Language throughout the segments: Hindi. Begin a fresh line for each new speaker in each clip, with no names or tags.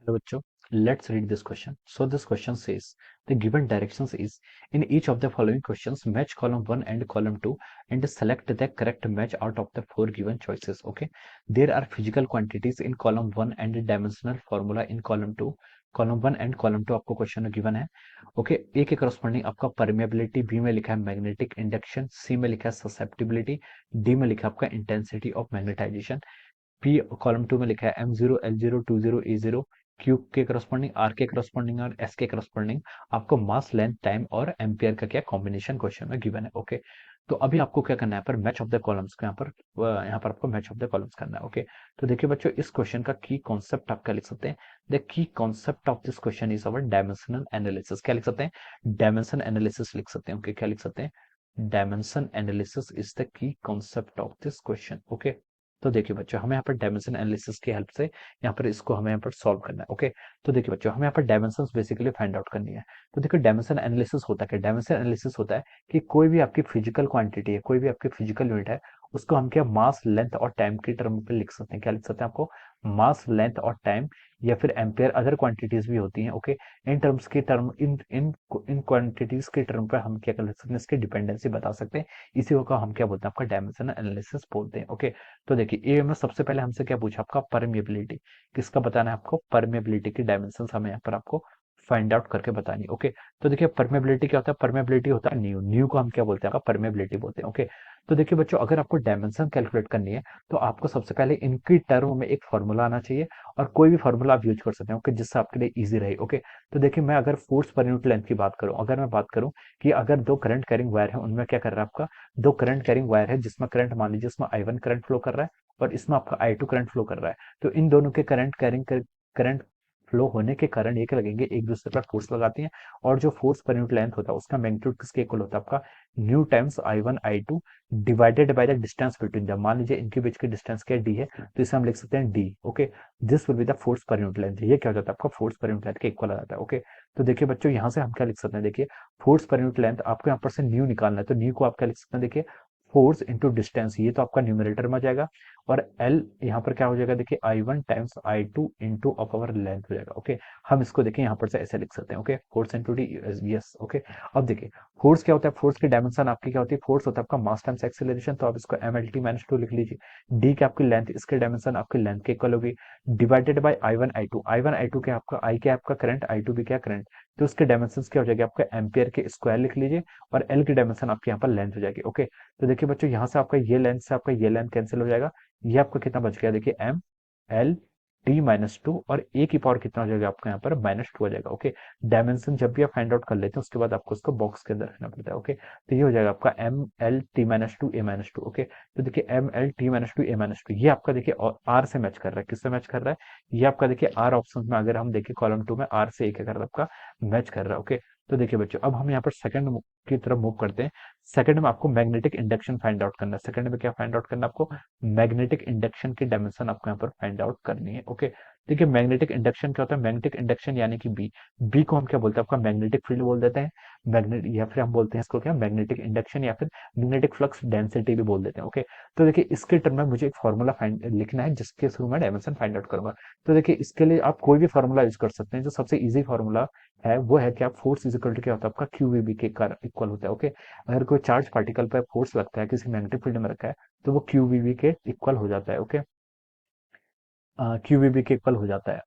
Hello, bachcho. Let's read this question. So this question says the given directions is in each of the following questions match column 1 and column 2 and select the correct match out of the four given choices. Okay. There are physical quantities in column 1 and dimensional formula in column 2. Column 1 and column 2 आपको क्वेश्चन में गिवन है. ओके. ए के करस्पॉन्डिंग आपका परमेबिलिटी, बी में लिखा है मैग्नेटिक इंडक्शन, सी में लिखा है ससेप्टिबिलिटी, डी में लिखा है आपका intensity of magnetization, P colon 2 में लिखा है M0 L0 20 E0, क्यू के करस्पॉन्डिंग, आर के करस्पॉन्डिंग और एस के करस्पॉन्डिंग आपको मास, लेंथ, टाइम और एम्पियर का क्या कॉम्बिनेशन क्वेश्चन में गिवन है. ओके. तो अभी आपको क्या करना है, यहाँ पर मैच ऑफ द कॉलम्स को यहाँ पर आपको मैच ऑफ द कॉलम्स करना है. ओके. तो देखिए बच्चों, इस क्वेश्चन का की कॉन्सेप्ट आप क्या लिख सकते हैं. The key concept of this question is our dimensional analysis. क्या लिख सकते हैं, डायमेंशन एनालिसिस लिख सकते हैं. ओके. क्या लिख सकते हैं, dimension analysis is the key concept of this question. Okay. तो देखिए बच्चों, हमें यहाँ पर डायमेंशन एनालिसिस की हेल्प से यहाँ पर इसको हमें यहाँ पर सॉल्व करना है. ओके. तो देखिए बच्चों, हमें यहाँ पर डायमेंशंस बेसिकली फाइंड आउट करनी है. तो देखिए डायमेंशन एनालिसिस होता है क्या, डायमेंशन एनालिसिस होता है कि कोई भी आपकी फिजिकल क्वांटिटी है, कोई भी आपकी फिजिकल यूनिट है, उसको हम क्या मास, लेंथ और टाइम की टर्म पे लिख सकते हैं. क्या लिख सकते हैं आपको, मास, लेंथ और टाइम, या फिर एम्पेयर, अदर क्वांटिटीज भी होती हैं. ओके. इन टर्म्स की term in in in quantities के टर्म पर हम क्या कर सकते हैं, इसकी डिपेंडेंसी बता सकते हैं. इसी को हम क्या बोलते हैं, आपका डायमेंशन एनालिसिस बोलते हैं. ओके. तो देखिए ए में सबसे पहले हमसे क्या पूछा, आपका परमेबिलिटी. किसका बताना है आपको, परमेबिलिटी की डायमेंशन हमें यहाँ पर आपको फाइंड आउट करके बतानी. ओके. तो देखिए परमेबिलिटी क्या होता है, परमेबिलिटी होता है न्यू. न्यू को हम क्या बोलते हैं, आपका परमेबिलिटी बोलते हैं. ओके. तो देखिए बच्चों, अगर आपको डायमेंशन कैलकुलेट करनी है तो आपको सबसे पहले इनकी टर्म में एक फॉर्मूला आना चाहिए, और कोई भी फॉर्मूला आप यूज कर सकते हैं. ओके. जिससे आपके लिए इजी रहे. ओके. तो देखिए, मैं अगर फोर्स पर यूनिट लेंथ की बात करूं, अगर मैं बात करूं कि अगर दो करंट कैरिंग वायर है, उनमें क्या कर रहा है आपका, दो करंट कैरिंग वायर है जिसमें करंट, मान लीजिए इसमें I1 करंट फ्लो कर रहा है और इसमें आपका I2 करंट फ्लो कर रहा है. तो इन दोनों के करंट फ्लो होने के कारण ये क्या लगेंगे, एक दूसरे पर फोर्स लगाती हैं. और जो फोर्स पर यूनिट लेंथ होता है उसका मैग्नीट्यूड किसके इक्वल होता है, आपका new times I1 I2 divided by the distance between the. मान लीजिए इनके बीच की डिस्टेंस क्या है, डी है, तो इसे हम लिख सकते हैं D. Okay. This will be the force per unit length. ये क्या हो जाता है, आपका फोर्स पर यूनिट लेंथ के इक्वल आ जाता है. ओके. तो देखिए बच्चों, यहाँ से हम क्या लिख सकते हैं, देखिए फोर्स पर यूनिट लेंथ आपको यहाँ पर से न्यू निकालना है, तो न्यू को आप क्या लिख सकते हैं, देखिए फोर्स इंटू डिस्टेंस, ये तो आपका न्यूमरेटर में आ जाएगा. और एल यहाँ पर क्या हो जाएगा, देखिए I1 times I2 into of our length हो जाएगा. ओके. हम इसको देखिए यहाँ पर से ऐसे लिख सकते हैं. Okay. Force into D. Yes. Okay. अब देखिए फोर्स क्या होता है, फोर्स की डायमेंशन आपकी क्या होती है, फोर्स होता है आपका मास टाइम्स एक्सेलरेशन, तो आप इसको MLT-2 लिख लीजिए. डी की आपकी लेंथ, इसके डायमेंशन आपकी लेंथ के इक्वल होगी, डिवाइडेड बाय I1 I2 क्या आपका, आई क्या आपका करंट, I2 भी क्या करंट, तो उसके डायमेंशन क्या हो जाएगा, आपका एम्पियर के स्क्वायर लिख लीजिए, और एल की डायमेंशन आपके यहाँ पर लेंथ हो जाएगी. ओके. तो देखिए बच्चों, यहाँ से आपका ये लेंथ से आपका ये लेंथ कैंसिल हो जाएगा. ये आपका कितना बच गया, देखिए MLT-2, और ए की पावर कितना हो जाएगा आपका यहाँ पर -2 आ जाएगा. ओके. डायमेंशन जब भी आप फाइंड आउट कर लेते हैं उसके बाद आपको उसको बॉक्स के अंदर रखना पड़ता है. ओके. तो ये हो जाएगा आपका MLT-2 A-2. ओके. तो देखिए MLT-2 A-2 ये आपका देखिए आर से मैच कर रहा है, किससे मैच कर रहा है, ये आपका देखिए आर ऑप्शन में, अगर हम देखिए कॉलम 2 में आर से एक कर रहा है आपका, मैच कर रहा है. ओके. तो देखिए बच्चों, अब हम यहाँ पर सेकंड की तरफ मूव करते हैं. सेकंड में आपको मैग्नेटिक इंडक्शन फाइंड आउट करना है. सेकंड में क्या फाइंड आउट करना है आपको, मैग्नेटिक इंडक्शन की डायमेंशन आपको यहाँ पर फाइंड आउट करनी है. ओके. देखिए मैग्नेटिक इंडक्शन क्या होता है, मैग्नेटिक इंडक्शन यानी कि बी. बी को हम क्या बोलते हैं, आपका मैग्नेटिक फील्ड बोल देते हैं, मैग्नेट, या फिर हम बोलते हैं इसको क्या, मैग्नेटिक इंडक्शन, या फिर मैग्नेटिक फ्लक्स डेंसिटी भी बोल देते हैं. ओके. तो देखिए इसके टर्म में मुझे एक फॉर्मूला फाइंड लिखना है जिसके थ्रू मैं डायमेंशन फाइंड आउट करूंगा. तो देखिए इसके लिए आप कोई भी फॉर्मूला यूज कर सकते हैं. जो सबसे इजी फॉर्मूला है वो है कि आप फोर्स इज इक्वल टू क्या होता है, आपका QVB के इक्वल होता है. ओके. अगर कोई चार्ज पार्टिकल पर फोर्स लगता है, किसी मैग्नेटिक फील्ड में रखा है, तो वो QVB के इक्वल हो जाता है. ओके. QVB के इक्वल हो जाता है.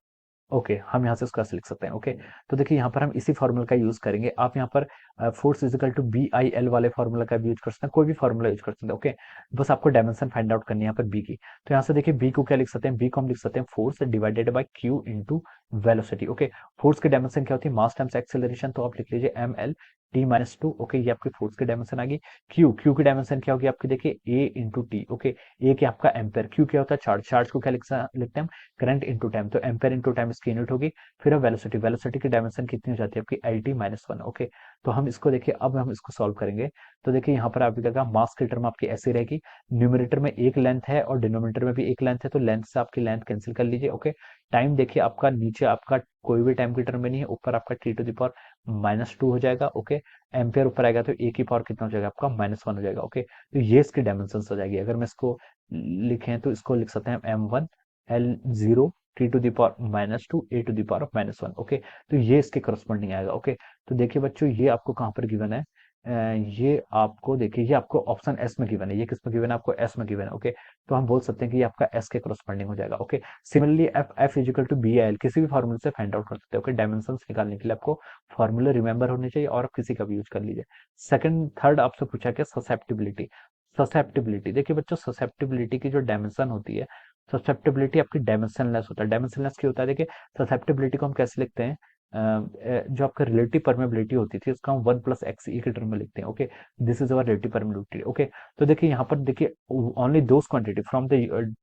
ओके. हम यहाँ से उसका लिख सकते हैं. ओके. तो देखिए यहाँ पर हम इसी फॉर्मूला का यूज करेंगे. आप यहाँ पर फोर्स इजिकल टू BIL वाले फॉर्मूला का भी यूज कर सकते हैं, कोई भी फॉर्मूला यूज कर सकते हैं. ओके. बस आपको डायमेंशन फाइंड आउट करनी है यहाँ पर बी की. तो यहाँ से देखिए बी को क्या लिख सकते हैं, बी को हम लिख सकते हैं force divided by Q into velocity. Okay. Force की डायमेंशन क्या होती है, मास टाइम्स एक्सेलरेशन, तो आप लिख लीजिए MLT-2. ओके. ये आपकी फोर्स की डायमेंशन आ गई. क्यू की डायमेंशन क्या होगी आपकी, देखिए A इंटू टी. ओके. ए क्या आपका एम्पेयर, क्यू क्या होता है चार्ज, चार्ज को क्या लिखते हैं, करंट इंटू टाइम, तो एम्पेयर इंटू टाइम इसकी यूनिट होगी. फिर अब वेलोसिटी, वेलोसिटी की डायमेंशन कितनी हो जाती है आपकी, LT-1. ओके. तो हम इसको देखिए, अब हम इसको सॉल्व करेंगे. तो देखिए यहाँ पर आपकी क्या, मास की टर्म आपकी ऐसी रहेगी, न्यूमरेटर में एक लेंथ है और डिनोमिनेटर में भी एक लेंथ है, तो लेंथ से आपकी लेंथ कैंसिल कर लीजिए. ओके. टाइम देखिए आपका नीचे आपका कोई भी टाइम की टर्म में नहीं है, ऊपर आपका T⁻⁻2 हो जाएगा. ओके. एम्पेयर ऊपर आएगा तो ए की पावर कितना हो जाएगा आपका -1 हो जाएगा. ओके. तो ये इसकी डायमेंशन हो जाएगी. अगर मैं इसको लिखें तो इसको लिख सकते हैं M1 L0 t to the power -2 a to the power of -1। Okay, तो ये इसके करस्पॉन्डिंग आएगा। ओके, तो देखिए बच्चों, ये आपको कहाँ पर गिवन है, ये आपको देखिए, ये आपको ऑप्शन एस में गिवन है। ये किस में गिवन है? आपको एस में गिवन है। ओके, तो हम बोल सकते हैं कि ये आपका एस के करस्पॉन्डिंग हो जाएगा। Okay, similarly F is equal to B L किसी भी फॉर्मूले से फाइंड आउट कर सकते हैं। ओके, डायमेंशंस निकालने के लिए आपको फॉर्मूला रिमेंबर होने चाहिए और आप किसी का भी यूज कर लीजिए। सेकंड थर्ड आपसे पूछा क्या? ससेप्टिबिलिटी। ससेप्टिबिलिटी देखिए बच्चों, ससेप्टिबिलिटी की जो डायमेंशन होती है, ससेप्टिबिलिटी आपकी डायमेंशनलेस होता है। डायमेंशनलेस क्या होता है? देखिए, ससेप्टिबिलिटी को हम कैसे लिखते हैं, जो आपका रिलेटिव परमेबिलिटी होती थी उसका हम 1 + xe के टर्म में लिखते हैं। Okay, this is our relative permeability. Okay, तो देखिए यहाँ पर देखिए, only those quantity from the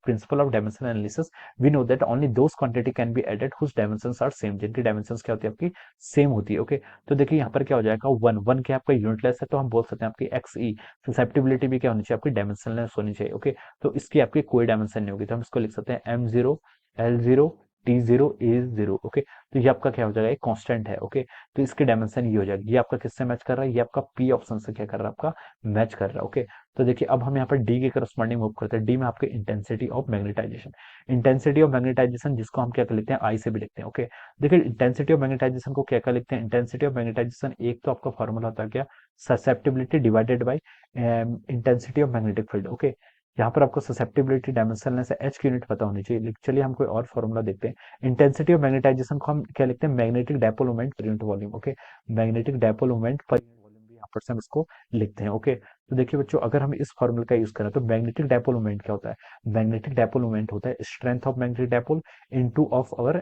principle of dimension analysis we know that only those quantity can be added whose dimensions are same, जिनकी डायमेंशंस क्या होती है? आपकी सेम होती है। ओके, तो देखिए यहाँ पर क्या हो जाएगा, वन वन क्या आपका यूनिटलेस है, तो हम बोल सकते हैं आपकी एक्स ई ससेप्टिबिलिटी भी क्या होनी चाहिए? आपकी डायमेंशनलेस होनी चाहिए। ओके, तो इसकी आपकी कोई डायमेंशन नहीं होगी, तो हम इसको लिख सकते हैं M0 L0 T0 A0। Okay, तो ये आपका क्या हो जाएगा? एक कांस्टेंट है। ओके, तो इसकी डायमेंशन ये हो जाएगी। ये आपका किससे मैच कर रहा है? ये आपका पी ऑप्शन से क्या कर रहा है? आपका मैच कर रहा है। ओके, तो देखिए अब हम यहाँ पर डी के करस्पॉन्डिंग मूव करते हैं। डी में आपके intensity of magnetization, intensity of magnetization जिसको हम क्या कर लेते हैं? आई से भी लिखते हैं। ओके, देखिए इंटेंसिटी ऑफ मैग्नेटाइजेशन को क्या कर लिखते हैं? इंटेंसिटी ऑफ मैग्नेटाइजेशन एक तो आपका फॉर्मूला होता है क्या? Susceptibility divided by intensity of magnetic field. Okay, यहाँ पर आपको ससेप्टिबिलिटी डायमेंशनलेस है, एच की यूनिट पता होनी चाहिए। चलिए हम कोई और फॉर्मूला देखते हैं। इंटेंसिटी ऑफ मैग्नेटाइजेशन को हम क्या लिखते हैं? Magnetic dipole moment per unit volume. Okay, magnetic dipole moment per unit volume भी यहाँ पर से हम इसको लिखते हैं। ओके, तो देखिए बच्चों, अगर हम इस फॉर्मूले का यूज करें तो मैग्नेटिक डायपोल मोमेंट क्या होता है? मैग्नेटिक डायपोल मोमेंट होता है strength of magnetic dipole into of our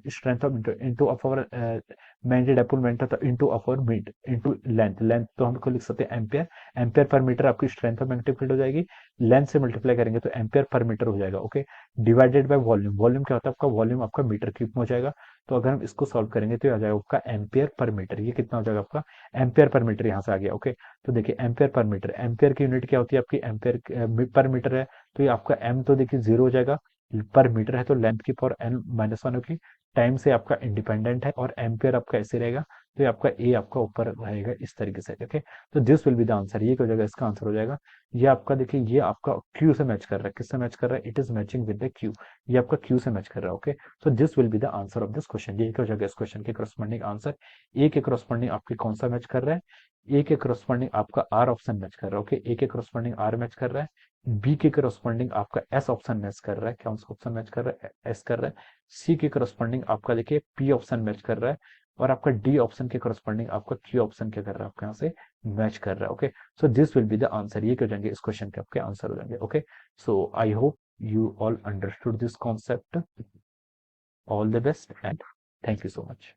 strength of into of our magnetic dipole moment होता है into of our metre into length. Length तो हमको लिख सकते हैं एम्पियर। एम्पियर पर मीटर आपकी स्ट्रेंथ ऑफ मैग्नेटिक फील्ड हो जाएगी। लेंथ से मल्टीप्लाई करेंगे तो एम्पियर पर मीटर हो जाएगा। Okay, divided by volume. Volume क्या होता है? आपका वॉल्यूम आपका मीटर क्यूब में हो जाएगा। तो अगर हम इसको सॉल्व करेंगे तो ये आ जाएगा आपका एम्पियर पर मीटर। ये कितना हो जाएगा? आपका एम्पियर पर मीटर यहाँ से आ गया। ओके, तो देखिए एम्पियर पर मीटर, एम्पियर की यूनिट क्या होती है? आपकी एम्पियर पर मीटर है, तो ये आपका एम तो देखिए जीरो हो जाएगा, पर मीटर है तो लेंथ की पावर n-1 होगी। टाइम से आपका इंडिपेंडेंट है और एम्पियर आपका ऐसे रहेगा, तो ये आपका ए आपका ऊपर रहेगा इस तरीके से। ओके, तो this will be the answer. ये क्या हो जाएगा? इसका आंसर हो जाएगा ये आपका, देखिए ये आपका क्यू से मैच कर रहा है। किससे मैच कर रहा है? It is matching with the Q. ये आपका क्यू से मैच कर रहा है। Okay, so this will be the answer of this question. ये क्या हो जाएगा? इस क्वेश्चन के करस्पॉन्डिंग आंसर ए के करस्पॉन्डिंग आपकी कौन सा मैच कर रहा है? ए के करस्पॉन्डिंग आपका आर ऑप्शन मैच कर रहा है। ओके, ए के करस्पॉन्डिंग आर मैच कर रहा है। बी के करस्पॉन्डिंग आपका एस ऑप्शन मैच कर रहा है। कौन सा ऑप्शन मैच कर रहा है? एस कर रहा है। सी के करस्पॉन्डिंग आपका देखिए पी ऑप्शन मैच कर रहा है। और आपका डी ऑप्शन के करस्पॉन्डिंग आपका क्यू ऑप्शन क्या कर रहा है? आपके यहाँ से मैच कर रहा है। Okay, so this will be the answer. ये क्या हो जाएंगे? इस क्वेश्चन के आपके आंसर हो जाएंगे। Okay, so I hope you all understood this concept. All the best and thank you so much.